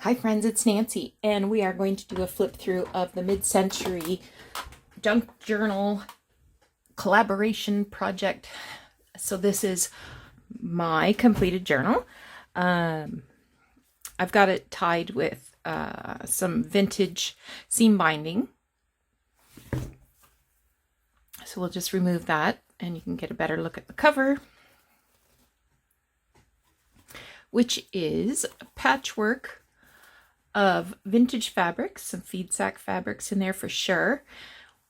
Hi friends, it's Nancy, and we are going to do a flip through of the mid-century junk journal collaboration project. So this is my completed journal. I've got it tied with some vintage seam binding. So we'll just remove that and you can get a better look at the cover, which is a patchwork of vintage fabrics, some feed sack fabrics in there for sure,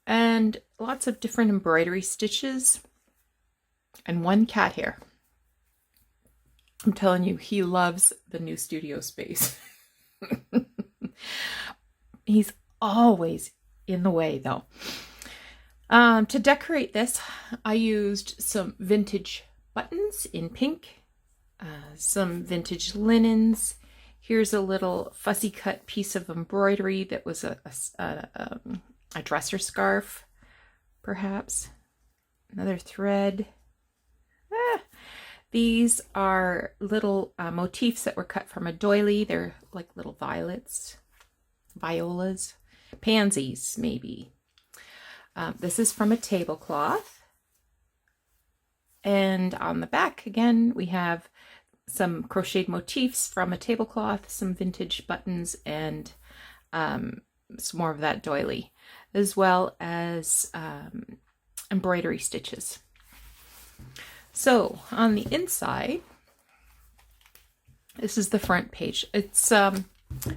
and lots of different embroidery stitches, and one cat hair. I'm telling you, he loves the new studio space. He's always in the way though. To decorate this, I used some vintage buttons in pink, some vintage linens. Here's a little fussy cut piece of embroidery that was a dresser scarf, perhaps. Another thread. These are little motifs that were cut from a doily. They're like little violets, violas, pansies maybe. This is from a tablecloth. And on the back, again, we have some crocheted motifs from a tablecloth, some vintage buttons, and some more of that doily, as well as embroidery stitches. So on the inside, this is the front page. It's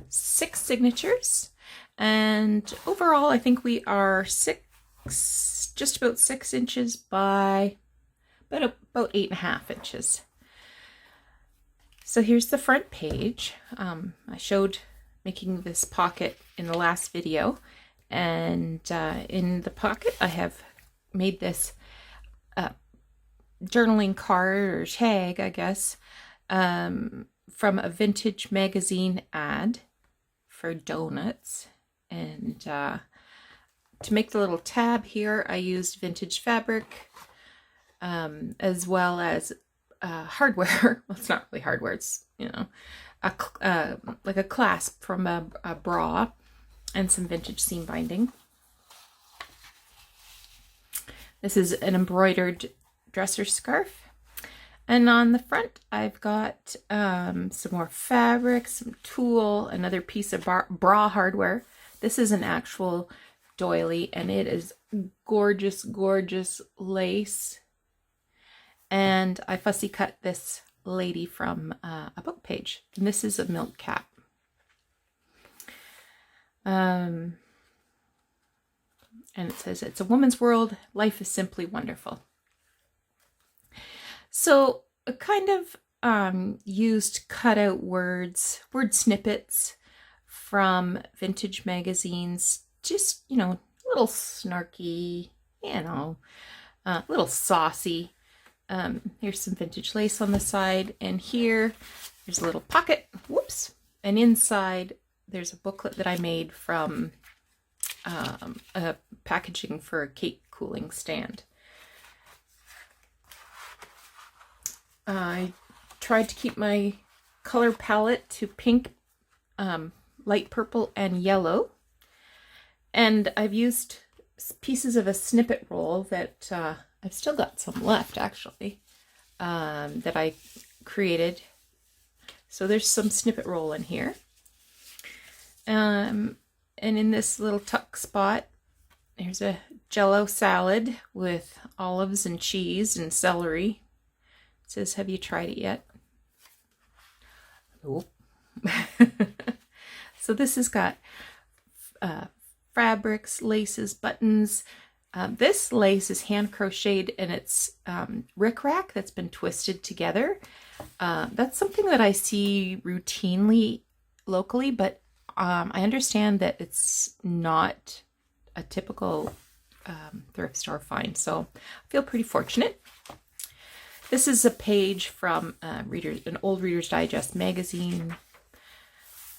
6 signatures, and overall I think we are just about 6 inches by about 8.5 inches. So here's the front page. I showed making this pocket in the last video, and in the pocket I have made this journaling card or tag, I guess, from a vintage magazine ad for donuts. And to make the little tab here, I used vintage fabric, as well as hardware. Well, it's not really hardware, it's, you know, like a clasp from a bra, and some vintage seam binding. This is an embroidered dresser scarf, and on the front I've got some more fabric, some tulle, another piece of bra hardware. This is an actual doily, and it is gorgeous, gorgeous lace. And I fussy cut this lady from a book page. And this is a milk cap. And it says, "It's a woman's world. Life is simply wonderful." So I kind of used cutout word snippets from vintage magazines. Just, you know, a little snarky, you know, a little saucy. Here's some vintage lace on the side, and here there's a little pocket, whoops, and inside there's a booklet that I made from a packaging for a cake cooling stand. I tried to keep my color palette to pink, light purple, and yellow, and I've used pieces of a snippet roll that I've still got some left, actually, that I created. So there's some snippet roll in here. And in this little tuck spot, there's a Jell-O salad with olives and cheese and celery. It says, "Have you tried it yet?" Nope. So this has got fabrics, laces, buttons. This lace is hand crocheted, and it's rickrack that's been twisted together. That's something that I see routinely locally, but I understand that it's not a typical thrift store find, so I feel pretty fortunate. This is a page from an old Reader's Digest magazine.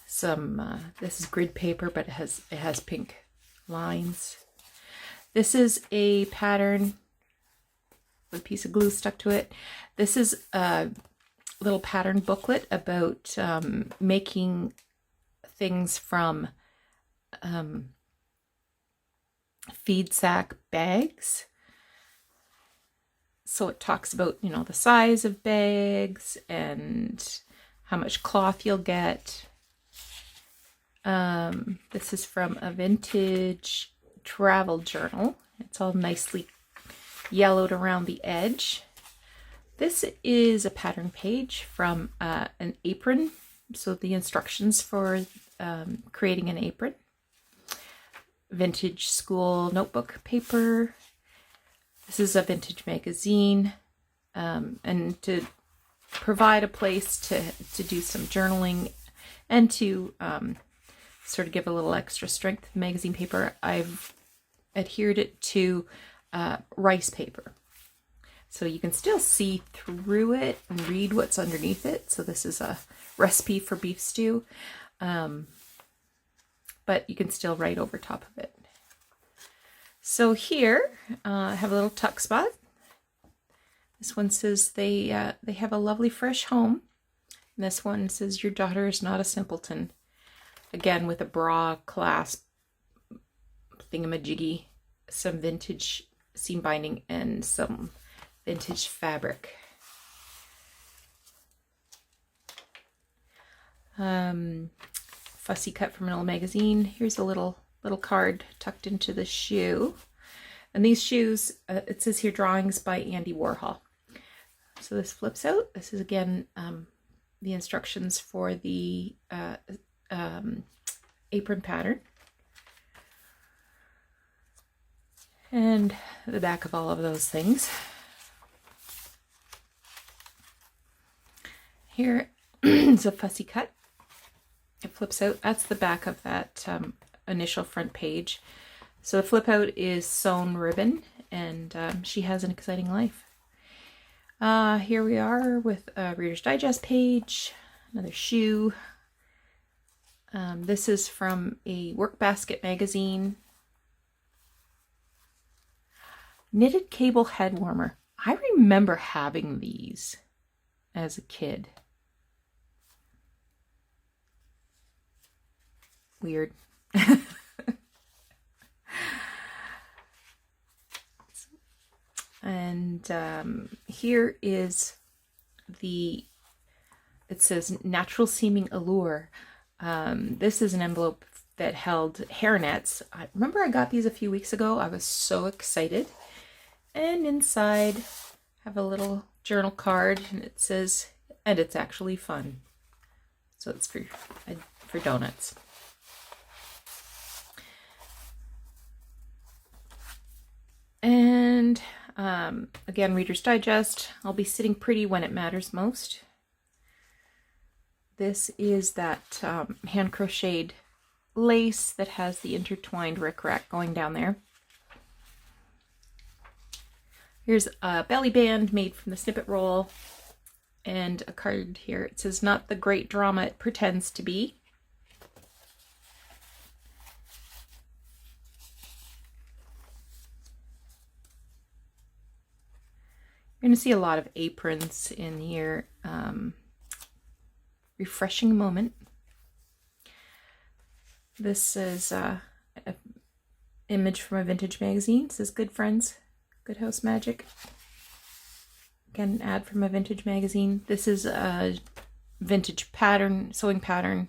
This is grid paper, but it has pink lines. This is a pattern with a piece of glue stuck to it. This is a little pattern booklet about making things from feed sack bags. So it talks about, you know, the size of bags and how much cloth you'll get. This is from a vintage travel journal. It's all nicely yellowed around the edge. This is a pattern page from an apron. So the instructions for creating an apron. Vintage school notebook paper. This is a vintage magazine, and to provide a place to do some journaling and to sort of give a little extra strength. Magazine paper, I've adhered it to rice paper. So you can still see through it and read what's underneath it. So this is a recipe for beef stew, but you can still write over top of it. So here I have a little tuck spot. This one says they have a lovely fresh home. And this one says your daughter is not a simpleton. Again, with a bra clasp thingamajiggy, some vintage seam binding, and some vintage fabric. Fussy cut from an old magazine. Here's a little card tucked into the shoe. And these shoes, it says here, drawings by Andy Warhol. So this flips out. This is again the instructions for the apron pattern. And the back of all of those things. Here is a fussy cut. It flips out. That's the back of that initial front page. So the flip out is sewn ribbon, and she has an exciting life. Here we are with a Reader's Digest page, another shoe. This is from a Work Basket magazine. Knitted cable head warmer. I remember having these as a kid. Weird. And here is it says natural seeming allure. This is an envelope that held hairnets. I remember I got these a few weeks ago. I was so excited. And inside have a little journal card, and it says, and it's actually fun. So it's for donuts. And again, Reader's Digest. I'll be sitting pretty when it matters most. This is that hand crocheted lace that has the intertwined rickrack going down there. Here's a belly band made from the snippet roll, and a card here. It says, not the great drama it pretends to be. You're going to see a lot of aprons in here. Refreshing moment. This is an image from a vintage magazine. It says, good friends, good house magic. Again, an ad from a vintage magazine. This is a vintage pattern, sewing pattern.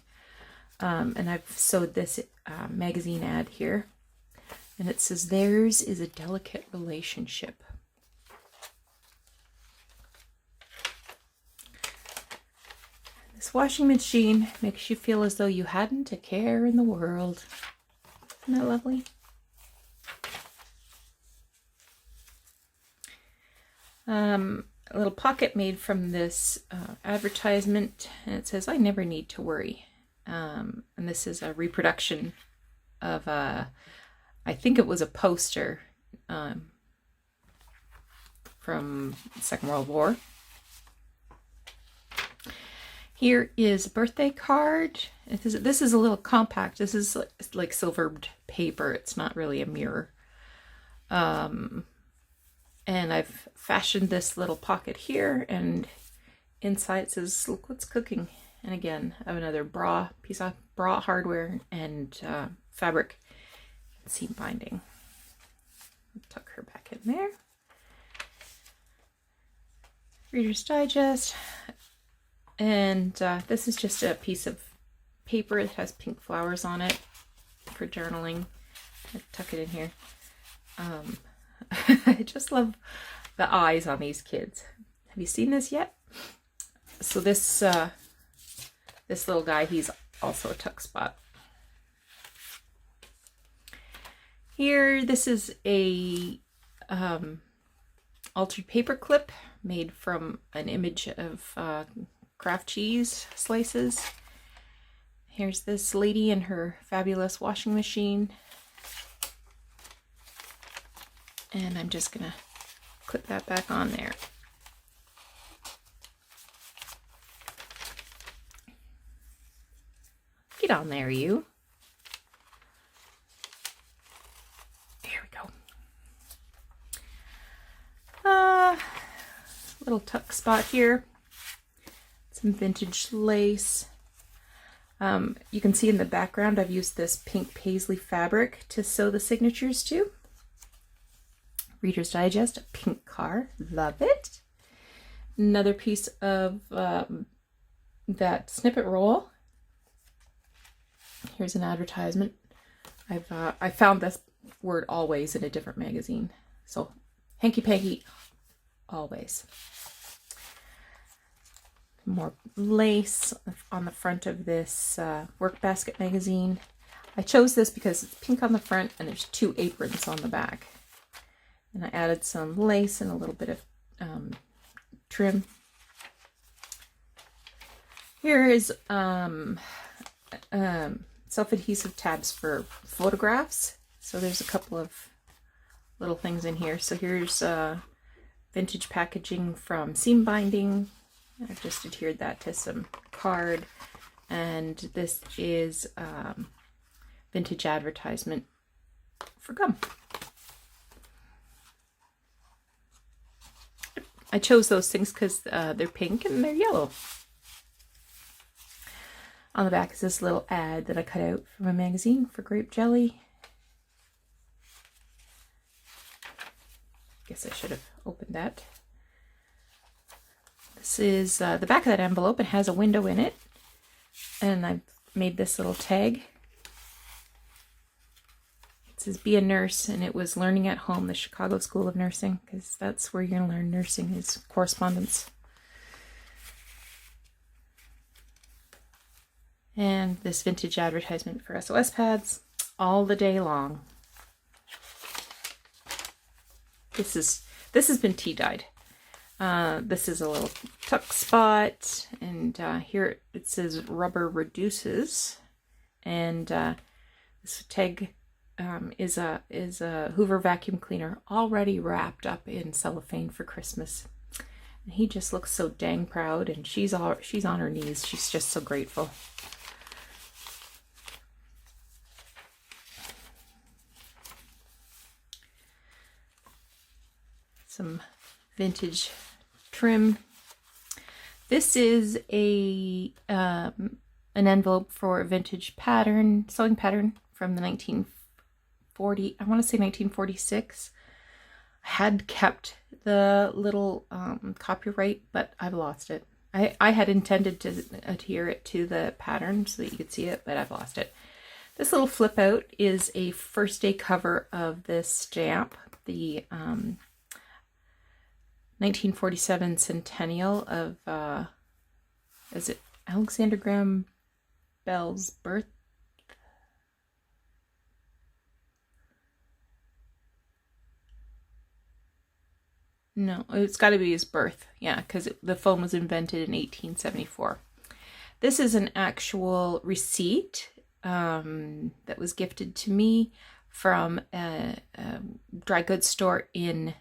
And I've sewed this magazine ad here. And it says, theirs is a delicate relationship. This washing machine makes you feel as though you hadn't a care in the world. Isn't that lovely? A little pocket made from this advertisement, and it says, I never need to worry. And this is a reproduction of I think it was a poster from the Second World War. Here is a birthday card. This is a little compact. This is like silvered paper. It's not really a mirror. And I've fashioned this little pocket here, and inside it says, look what's cooking. And again, I have another piece of bra hardware and fabric seam binding. Tuck her back in there. Reader's Digest. And this is just a piece of paper that has pink flowers on it for journaling. I tuck it in here. I just love the eyes on these kids. Have you seen this yet? So this this little guy, he's also a tuck spot. Here, this is a altered paper clip made from an image of craft cheese slices. Here's this lady in her fabulous washing machine. And I'm just gonna clip that back on there. Get on there, you. Here we go. Little tuck spot here. Some vintage lace. You can see in the background I've used this pink paisley fabric to sew the signatures to. Reader's Digest, a pink car. Love it. Another piece of that snippet roll. Here's an advertisement. I found this word always in a different magazine. So hanky panky always. More lace on the front of this work basket magazine. I chose this because it's pink on the front and there's 2 aprons on the back. And I added some lace and a little bit of trim. Here is self-adhesive tabs for photographs. So there's a couple of little things in here. So here's vintage packaging from seam binding. I've just adhered that to some card. And this is vintage advertisement for gum. I chose those things because they're pink and they're yellow. On the back is this little ad that I cut out from a magazine for grape jelly. Guess I should have opened that. This is the back of that envelope. It has a window in it. And I've made this little tag. It says, be a nurse, and it was Learning at Home, the Chicago School of Nursing, because that's where you're going to learn nursing, is correspondence. And this vintage advertisement for SOS pads all the day long. This has been tea dyed. This is a little tuck spot, and here it says rubber reduces, and this tag is a Hoover vacuum cleaner already wrapped up in cellophane for Christmas. And he just looks so dang proud, and she's on her knees. She's just so grateful. Some vintage trim. This is an envelope for a vintage sewing pattern from the 1940, I want to say 1946. I had kept the little copyright, but I've lost it. I had intended to adhere it to the pattern so that you could see it, but I've lost it. This little flip out is a first day cover of this stamp, the 1947 centennial of, is it Alexander Graham Bell's birth? No, it's got to be his birth. Yeah, because the phone was invented in 1874. This is an actual receipt that was gifted to me from a dry goods store in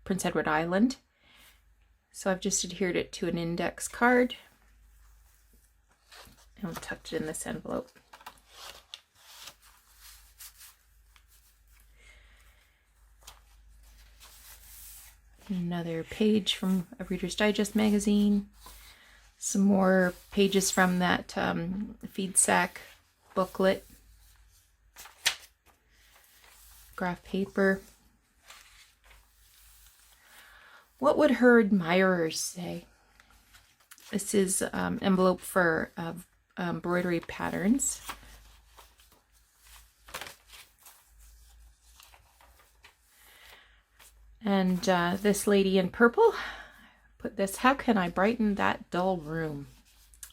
Prince Edward Island. So I've just adhered it to an index card and tucked it in this envelope. Another page from a Reader's Digest magazine. Some more pages from that feed sack booklet. Graph paper. What would her admirers say? This is envelope for embroidery patterns. And this lady in purple put this, how can I brighten that dull room?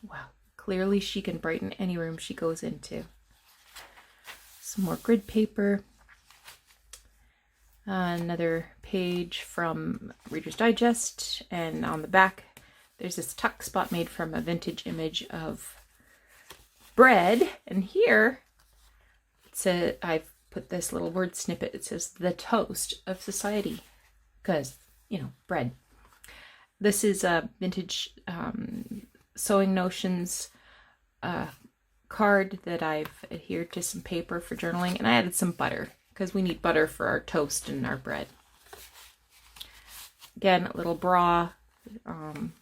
Wow, clearly she can brighten any room she goes into. Some more grid paper. Another page from Reader's Digest, and on the back there's this tuck spot made from a vintage image of bread, and here I've put this little word snippet. It says the toast of society, because, you know, bread. This is a vintage Sewing Notions card that I've adhered to some paper for journaling, and I added some butter because we need butter for our toast and our bread. Again, a little bra. I'm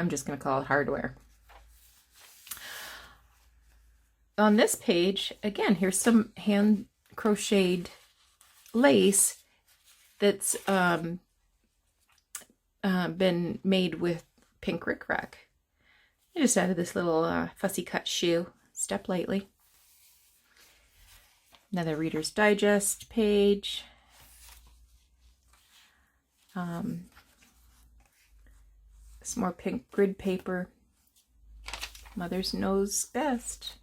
just going to call it hardware. On this page, again, here's some hand crocheted lace that's been made with pink rickrack. I just added this little fussy cut shoe, step lightly. Another Reader's Digest page. Some more pink grid paper. Mother's knows best.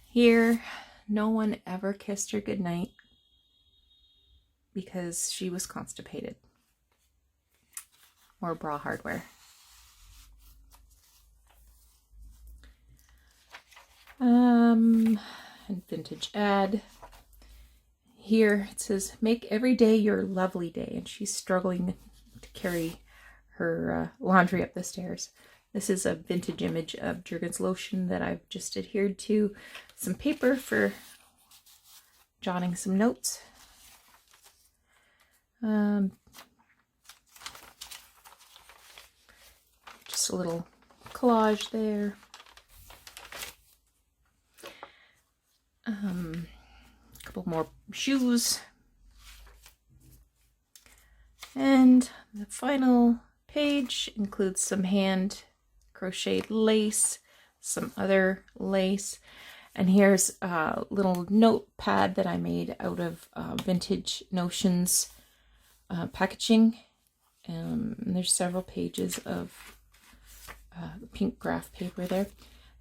Here, no one ever kissed her goodnight because she was constipated. More bra hardware. And vintage ad. Here it says, make every day your lovely day. And she's struggling to carry her laundry up the stairs. This is a vintage image of Jergens lotion that I've just adhered to. Some paper for jotting some notes. Just a little collage there. A couple more shoes. And the final page includes some hand crocheted lace, some other lace, and here's a little notepad that I made out of vintage Notions packaging. And there's several pages of pink graph paper there.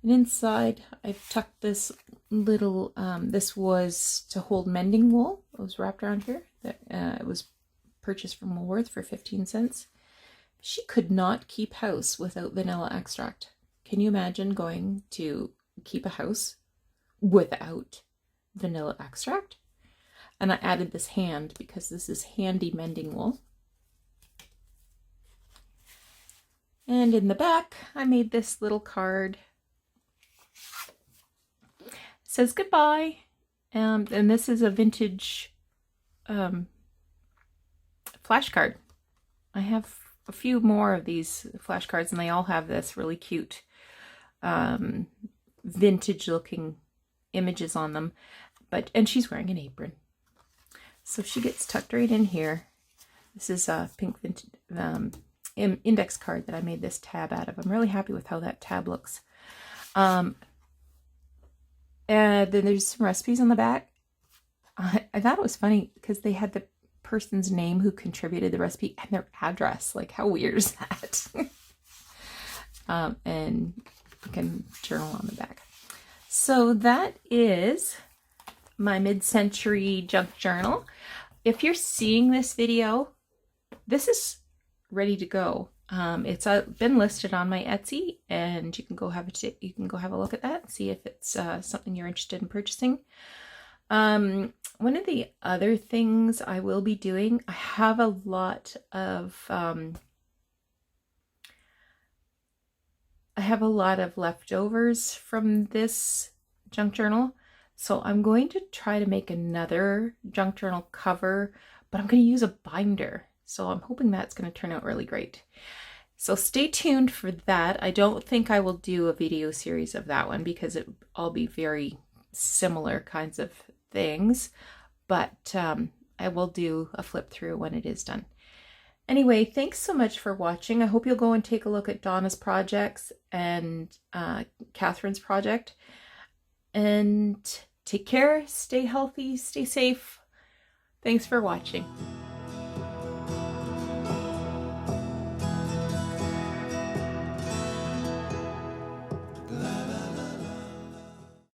And inside I've tucked this little, this was to hold mending wool. It was wrapped around here. It was purchased from Woolworth for 15 cents. She could not keep house without vanilla extract. Can you imagine going to keep a house without vanilla extract? And I added this hand because this is handy mending wool. And in the back, I made this little card. It says goodbye. And this is a vintage flashcard. I have a few more of these flashcards, and they all have this really cute vintage looking images on them. And she's wearing an apron. So she gets tucked right in here. This is a pink vintage index card that I made this tab out of. I'm really happy with how that tab looks. And then there's some recipes on the back. I thought it was funny because they had the person's name who contributed the recipe and their address. Like, how weird is that? And you can journal on the back. So that is my mid-century junk journal. If you're seeing this video, this is ready to go. It's been listed on my Etsy, and you can go have a look at that and see if it's something you're interested in purchasing. One of the other things I will be doing, I have a lot of leftovers from this junk journal, so I'm going to try to make another junk journal cover, but I'm going to use a binder, so I'm hoping that's going to turn out really great. So stay tuned for that. I don't think I will do a video series of that one because it all be very similar kinds of things, but I will do a flip through when it is done. Anyway, thanks so much for watching. I hope you'll go and take a look at Donna's projects and Catherine's project. And take care, stay healthy, stay safe. Thanks for watching.